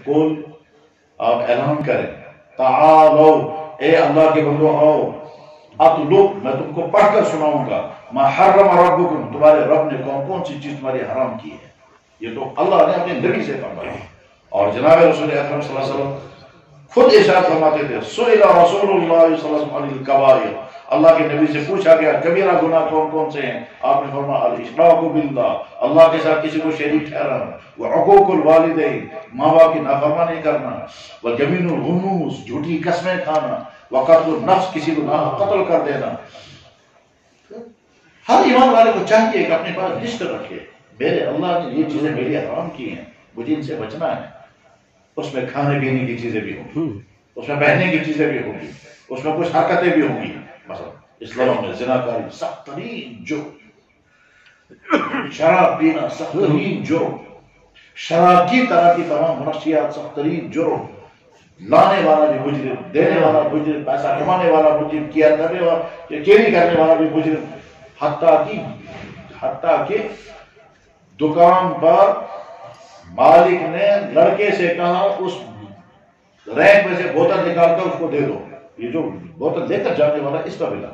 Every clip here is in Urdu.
قل آپ اعلان کریں، تعالو اے اللہ کے بندو آؤ، اتلو میں تم کو پڑھ کر سناؤں گا، ما حرم ربکم تمہارے رب نے کون کون سی چیز تمہاری حرام کی ہے. یہ تو اللہ نے اپنے نبی سے فرمایا. اور جناب رسول اکرم صلی اللہ علیہ وسلم خود ارشاد فرماتے تھے، سئل رسول اللہ صلی اللہ علیہ وسلم عن الکبائر، اللہ کے نبی سے پوچھا گیا کبیرہ گناہ کون کون سے ہیں؟ آپ نے فرمایا الاشراک باللہ، اللہ کے ساتھ کسی کو شریک ٹھہرانا، وعقوق الوالدین ماں باپ کی نافرمانی کرنا، وجمین الغموس جھوٹی قسمیں کھانا، وقتل النفس کسی کو قتل کر دینا. ہر ایمان والے کو چاہیے کہ اپنے پاس لسٹ رکھے، میرے اللہ نے یہ چیزیں میرے حرام کی ہیں، مجھے ان سے بچنا ہے. اس میں کھانے پینے کی چیزیں بھی ہوں گی، اس میں پہننے کی چیزیں بھی ہوں گی، اس میں کچھ حرکتیں بھی ہوں گی. مثلا اسلام میں زنا کاری سخت ترین جرم، شراب پینا سخت ترین جرم، شراب کی طرح کی تمام منشیات سخت ترین جرم، لانے والا بھی مجرم، دینے والا مجرم، پیسہ کمانے والا مجرم، کیا کرنے والا چوری کرنے والا بھی مجرم. حتیٰ کہ دکان پر مالک نے لڑکے سے کہا اس ریک میں سے بوتل نکال کر اس کو دے دو، یہ جو بوتل لے کر جانے والا اس کا ملا.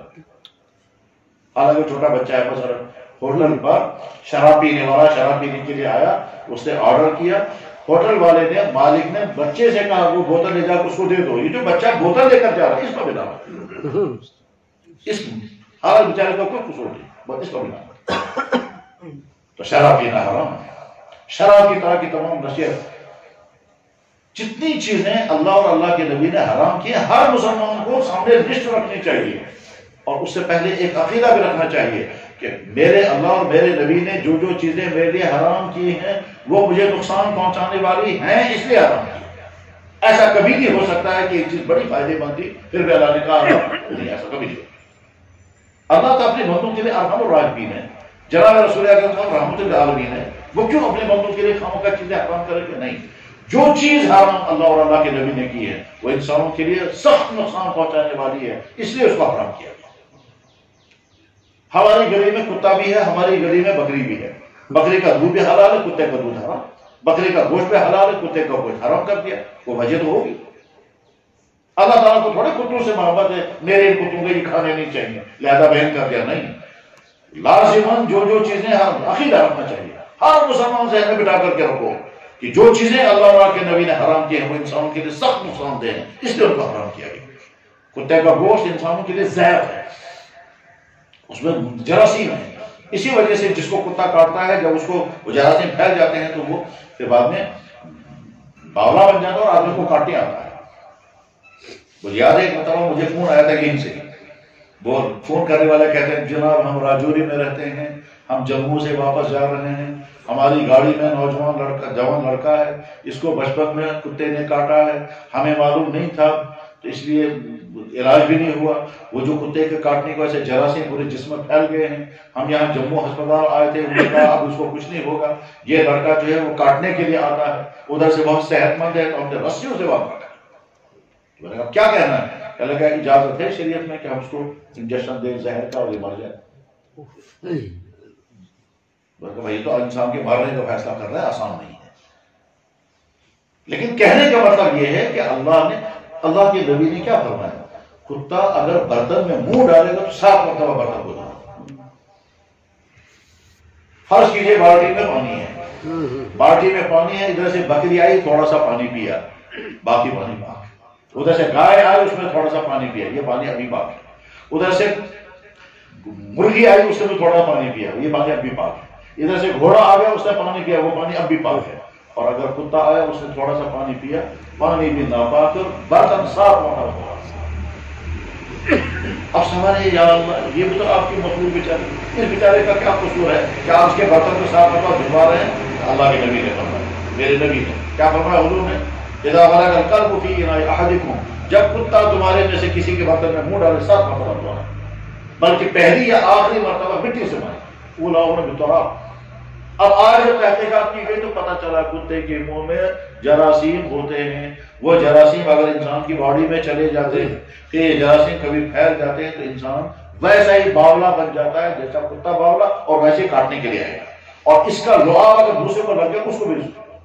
حالانکہ چھوٹا بچہ ہے، بس ہوٹل پر شراب پینے والا شراب پینے کے لیے آیا، اس نے آرڈر کیا، ہوٹل والے نے مالک نے بچے سے کہا وہ بوتل لے جا کر اس کو دے دو، یہ جو بچہ بوتل لے کر جا رہا ہے اس کا ملا. اس حالت بیچارے کا کوئی قصور نہیں، بس اس کا ملا. تو شراب پینا حرام ہے. شراب کی طرح کی تمام نشیات، جتنی چیزیں اللہ اور اللہ کے نبی نے حرام کی، ہر مسلمان کو سامنے لسٹ رکھنی چاہیے. اور اس سے پہلے ایک عقیدہ بھی رکھنا چاہیے کہ میرے اللہ اور میرے نبی نے جو جو چیزیں میرے لیے حرام کی ہیں وہ مجھے نقصان پہنچانے والی ہیں، اس لیے حرام کی. ایسا کبھی نہیں ہو سکتا ہے کہ ایک چیز بڑی فائدے مند تھی پھر بھی اللہ نے کہا نہیں، ایسا کبھی نہیں. اللہ تو اپنے بندوں کے لیے ارحم الراحمین ہے. جناب رسول اکرم صلی اللہ علیہ وسلم رحمت للعالمین ہے، وہ کیوں اپنے بندوں کے لیے خامخواہ چیزیں حرام کرے گا؟ نہیں، جو چیز حرام اللہ اور اللہ کے نبی نے کی ہے وہ انسانوں کے لیے سخت نقصان پہنچانے والی ہے، اس لیے اس کو حرام کیا گیا. ہماری گلی میں کتا بھی ہے، ہماری گلی میں بکری بھی ہے. بکری کا دودھ بھی حلال ہے، کتے کا دودھ حرام. بکری کا گوشت بھی حلال ہے، کتے کا گوشت حرام کر دیا. وہ وجہ تو ہوگی. اللہ تعالیٰ کو تھوڑے کتوں سے محبت ہے، میرے ان کتوں کو یہ کھانے نہیں چاہیے لہذا بیان کر دیا. نہیں، لازماً جو جو چیزیں عقیدہ رکھنا چاہیے. ہر مسلمان ذہن میں بٹھا کر کے رکھو کہ جو چیزیں اللہ اور کے نبی نے حرام کی ہیں وہ انسانوں کے لیے سخت نقصان دہ ہیں، اس لیے ان کو حرام کیا گیا. کتے کا گوشت انسانوں کے لیے زہر ہے، اس میں جراثیم ہے. اسی وجہ سے جس کو کتا کاٹتا ہے جب اس کو جراثیم پھیل جاتے ہیں تو وہ پھر بعد میں باولا بن جاتا ہے اور آدمی کو کاٹنے آتا ہے. مجھے یاد ہے ایک مرتبہ مجھے فون آیا تھا کہیں سے، وہ فون کرنے والے کہتے ہیں جناب ہم راجوری میں رہتے ہیں، ہم جموں سے واپس جا رہے ہیں، ہماری گاڑی میں جوان لڑکا ہے، اس کو بچپن میں کتے نے کاٹا ہے، ہمیں معلوم نہیں تھا تو اس لیے علاج بھی نہیں ہوا. وہ جو کتے کے کاٹنے کی وجہ سے جراثیم پورے جسم میں پھیل گئے ہیں. ہم یہاں جموں ہسپتال آئے تھے، انہوں نے کہا اب اس کو کچھ نہیں ہوگا، یہ لڑکا جو ہے وہ کاٹنے کے لیے آتا ہے، ادھر سے بہت صحت مند ہے تو ہم نے رسیوں سے وہاں کاٹا. میں نے کہا کیا کہنا ہے؟ کہنے لگا اجازت ہے شریعت میں کہ ہم اس کو انجیکشن دیں زہر کا اور یہ مر جائے. بھائی تو انسان کے مارنے کا فیصلہ کر رہا ہے، آسان نہیں ہے. لیکن کہنے کا مطلب یہ ہے کہ اللہ کے نبی نے کیا فرمایا، کتا اگر برتن میں منہ ڈالے گا تو 7 مرتبہ برتن کو دھونا. فرض کیجیے بالٹی میں پانی ہے، بالٹی میں پانی ہے، ادھر سے بکری آئی تھوڑا سا پانی پیا، باقی پانی پاک. ادھر سے گائے آئی اس میں تھوڑا سا پانی پیا، یہ پانی ابھی پاک ہے. ادھر سے مرغی آئی اس نے بھی تھوڑا پانی پیا، یہ پانی ابھی پاک ہے. ادھر سے گھوڑا آ گیا اس نے پانی پیا، وہ پانی اب بھی پاک ہے. اور اگر کتا آیا اس نے تھوڑا سا پانی پیا، پانی بھی ناپاک اور برتن صاف ہونا ہوا. اب سوال ہے یا اللہ یہ بھی تو آپ کی مخلوق بیچارے، اس بیچارے کا کیا قصور ہے کہ آپ اس کے برتن کو صاف ہوتا دھلوا رہے ہیں؟ اللہ کے نبی نے فرمایا، میرے نبی نے کیا فرمایا حضور نے، اذا ولغ الكلب في اناء احدكم، جب کتا تمہارے میں سے کسی کے برتن میں منہ ڈالے 7 مرتبہ دھونا، بلکہ پہلی یا آخری مرتبہ مٹی سے مائے اولاؤن بالتراب. اب آج جب تحقیقات کی گئی تو پتہ چلا کتے کے منہ میں جراثیم ہوتے ہیں. وہ جراثیم اگر انسان کی باڈی میں چلے جاتے ہیں کہ یہ جراثیم کبھی پھیل جاتے ہیں تو انسان ویسا ہی باولا بن جاتا ہے جیسا کتا باولا، اور ویسے کاٹنے کے لیے آئے گا. اور اس کا لعاب اگر دوسرے کو لگ گیا اس کو بھی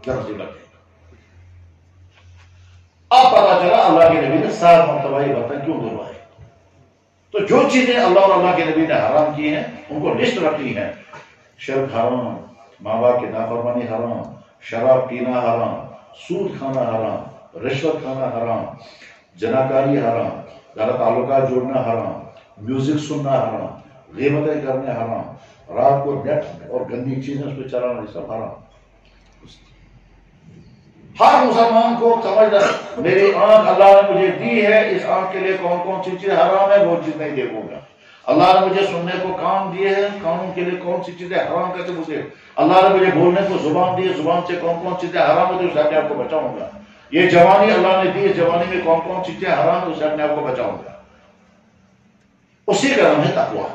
جراثیم لگ گئے. اب پتا چلا اللہ کے نبی نے 7 مرتبہ یہ برتن کیوں دھلوائے. تو جو چیزیں اللہ اور اللہ کے نبی نے حرام کی ہیں ان کو لسٹ رکھی ہے. شرک حرام، ماں باپ کی نافرمانی حرام، شراب پینا حرام، سود کھانا حرام، رشوت کھانا حرام، جناکاری حرام، غلط تعلقات جوڑنا حرام، میوزک سننا حرام، غیبتیں کرنے حرام، رات کو نیٹ اور گندی چیزیں اس پہ چلانا، یہ سب حرام. ہر مسلمان کو سمجھنا میری آنکھ اللہ نے مجھے دی ہے، اس آنکھ کے لیے کون کون سی چیز حرام ہے وہ چیز نہیں دیکھوں گا. اللہ نے مجھے سننے کو کان دیے ہیں، کانوں کے لیے کون سی چیزیں حرام کرتے مجھے. اللہ نے مجھے بولنے کو زبان دی ہے، زبان سے کون کون چیزیں حرام ہوتی اس سے اپنے آپ کو بچاؤں گا. یہ جوانی اللہ نے دی ہے، جوانی میں کون کون چیزیں حرام ہے اس سے اپنے آپ کو بچاؤں گا. اسی کا نام ہے تقویٰ.